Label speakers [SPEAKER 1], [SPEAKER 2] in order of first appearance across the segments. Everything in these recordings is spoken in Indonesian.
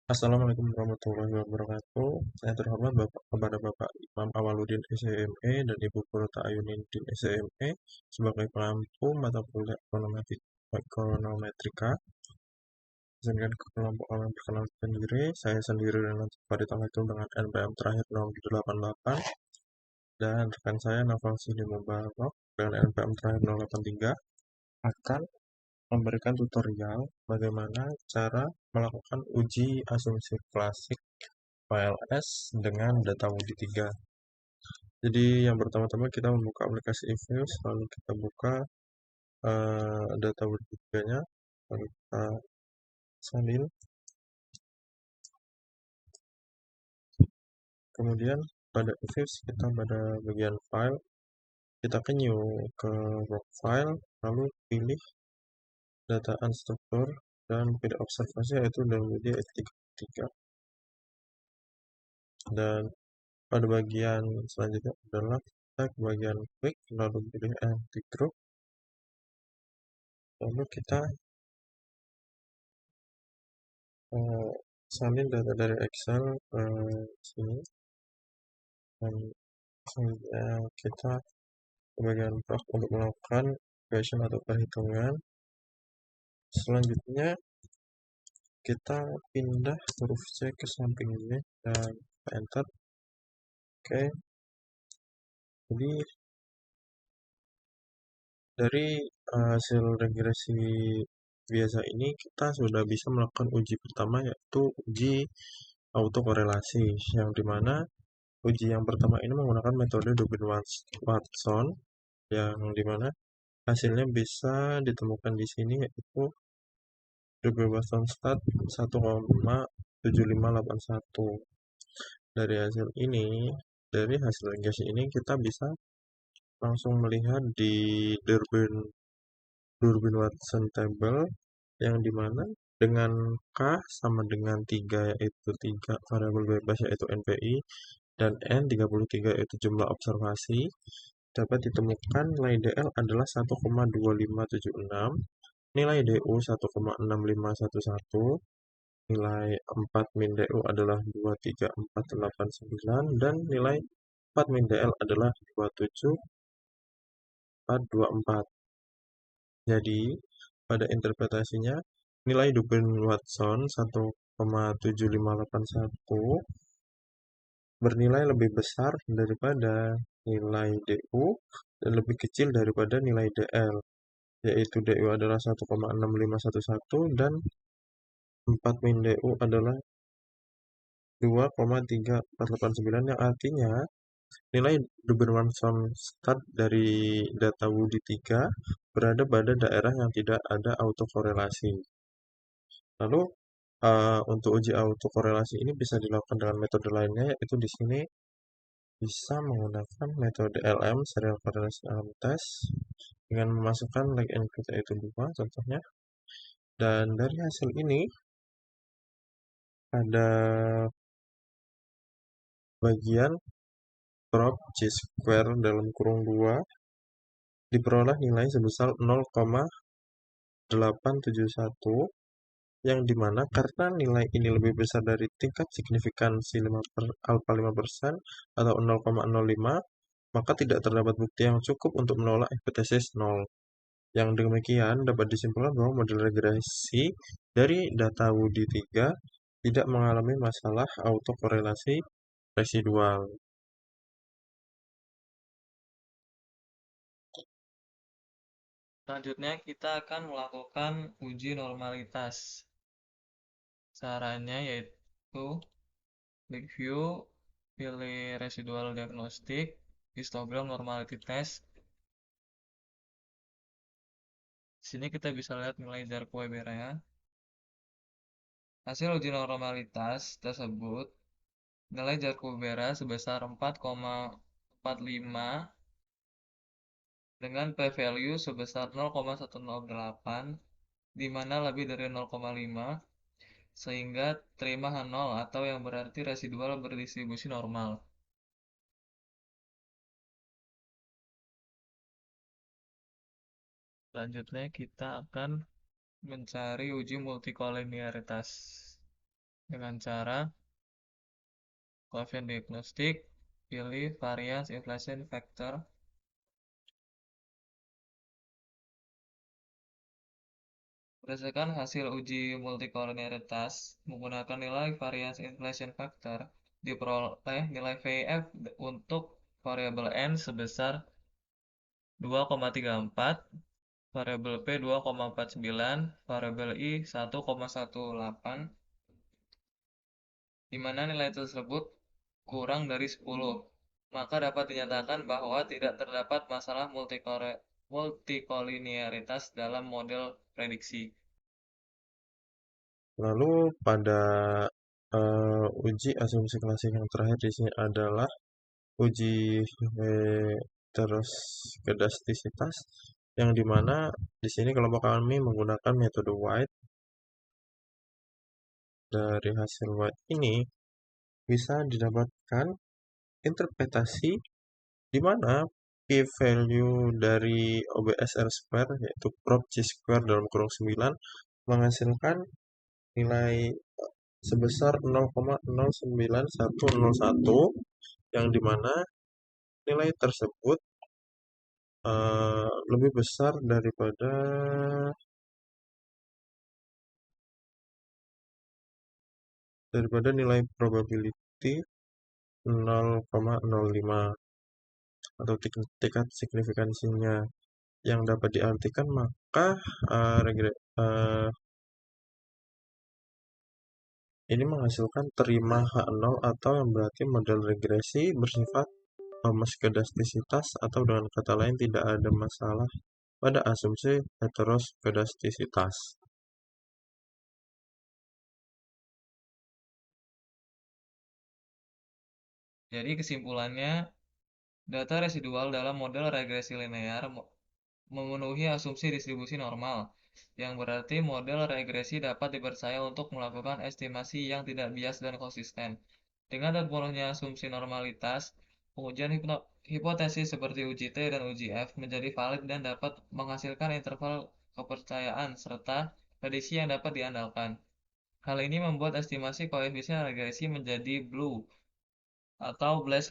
[SPEAKER 1] Assalamualaikum warahmatullahi wabarakatuh. Yang terhormat kepada Bapak Imam Awaludin SEME dan Ibu Purta Ayunindin SEME sebagai pengampu mata kuliah ekonometrika. Izinkan ke kelompok kami perkenalkan diri. Saya sendiri dan Pak itu dengan NPM terakhir 088 dan rekan saya Naufal Sidi Mubarok dengan NPM terakhir 083 akan memberikan tutorial bagaimana cara melakukan uji asumsi klasik PLS dengan data Wudi 3. Jadi yang pertama-tama kita membuka aplikasi eViews, lalu kita buka data Wudi 3-nya, lalu kita salin. Kemudian pada eViews kita pada bagian file, kita ke new ke work file, lalu pilih data unstructured dan pilih observasi yaitu Wudi 3. Dan pada bagian selanjutnya adalah kita ke bagian quick, lalu pilih empty group, lalu kita salin data dari Excel ke sini dan selanjutnya kita ke bagian Proc untuk melakukan equation atau perhitungan. Selanjutnya kita pindah huruf C ke samping ini dan enter. Oke, jadi dari hasil regresi biasa ini kita sudah bisa melakukan uji pertama yaitu uji autokorelasi, yang dimana uji yang pertama ini menggunakan metode Durbin-Watson, yang dimana hasilnya bisa ditemukan di sini yaitu Durbin-Watson stat 1,7581. Dari hasil regresi ini kita bisa langsung melihat di Durbin-Watson table, yang dimana dengan K sama dengan 3 yaitu 3 variabel bebas yaitu NPI dan N33 yaitu jumlah observasi, dapat ditemukan nilai DL adalah 1,2576, nilai DU 1,6511, nilai 4 min DU adalah 23489 dan nilai 4 min DL adalah 27424. Jadi, pada interpretasinya, nilai Durbin-Watson 1,7581 bernilai lebih besar daripada nilai DU dan lebih kecil daripada nilai DL, yaitu DU adalah 1,6511 dan 4 min DU adalah 2,3489, yang artinya nilai Durbin-Watson stat dari data Wudi 3 berada pada daerah yang tidak ada autokorelasi. Lalu untuk uji autokorelasi ini bisa dilakukan dengan metode lainnya, yaitu di sini bisa menggunakan metode LM, Serial Correlation Alarm Test, dengan memasukkan lag input yaitu 2 contohnya. Dan dari hasil ini pada bagian prop J² dalam kurung 2 diperoleh nilai sebesar 0,871, yang dimana karena nilai ini lebih besar dari tingkat signifikansi alfa 5% atau 0,05, maka tidak terdapat bukti yang cukup untuk menolak hipotesis 0. Yang demikian dapat disimpulkan bahwa model regresi dari data Wudi 3 tidak mengalami masalah autokorelasi residual.
[SPEAKER 2] Selanjutnya kita akan melakukan uji normalitas. Caranya yaitu klik view, pilih residual diagnostic, histogram normality test. Di sini kita bisa lihat nilai Zarco-Weber-nya. Hasil uji normalitas tersebut, nilai Zarco-Weber sebesar 4,45 dengan p-value sebesar 0,108, di mana lebih dari 0,5, sehingga terima H0 atau yang berarti residual berdistribusi normal. Selanjutnya kita akan mencari uji multikoliniaritas. dengan cara koefisien diagnostik, pilih variance inflation factor. Berdasarkan hasil uji multikolinialitas, menggunakan nilai variance inflation factor, diperoleh nilai VF untuk variabel N sebesar 2,34, variabel P 2,49, variabel I 1,18, di mana nilai tersebut kurang dari 10. Maka dapat dinyatakan bahwa tidak terdapat masalah multikoliniaritas dalam model prediksi.
[SPEAKER 1] Lalu pada uji asumsi klasik yang terakhir di sini adalah uji heteroskedastisitas yang dimana di sini kelompok kami menggunakan metode White. Dari hasil White ini bisa didapatkan interpretasi di mana p-value dari OBSR square yaitu prop c square dalam kurung 9 menghasilkan nilai sebesar 0,09101 yang dimana nilai tersebut lebih besar daripada nilai probability 0,05 atau tingkat signifikansinya yang dapat diartikan maka ini menghasilkan terima H0 atau yang berarti model regresi bersifat homoskedastisitas atau dengan kata lain tidak ada masalah pada asumsi heteroskedastisitas.
[SPEAKER 2] Jadi kesimpulannya, data residual dalam model regresi linear memenuhi asumsi distribusi normal, yang berarti model regresi dapat dipercaya untuk melakukan estimasi yang tidak bias dan konsisten. Dengan terpenuhnya asumsi normalitas, pengujian hipotesis seperti uji T dan uji F menjadi valid dan dapat menghasilkan interval kepercayaan serta prediksi yang dapat diandalkan. Hal ini membuat estimasi koefisien regresi menjadi BLUE atau Bayes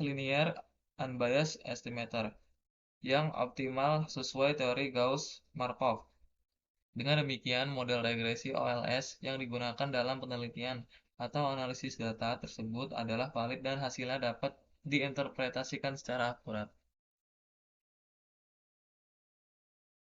[SPEAKER 2] Linear Unbiased Estimator yang optimal sesuai teori Gauss-Markov. Dengan demikian, model regresi OLS yang digunakan dalam penelitian atau analisis data tersebut adalah valid dan hasilnya dapat diinterpretasikan secara akurat.